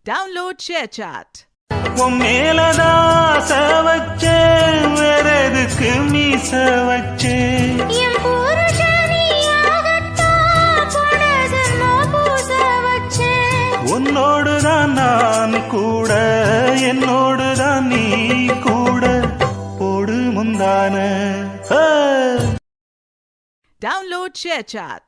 Download ShareChat. மேலதான் வச்சே வேற எதுக்கு மீச வச்சே உன்னோடுதான் நான் கூட என்னோடுதான் நீ கூட போடு முந்தான Download ShareChat.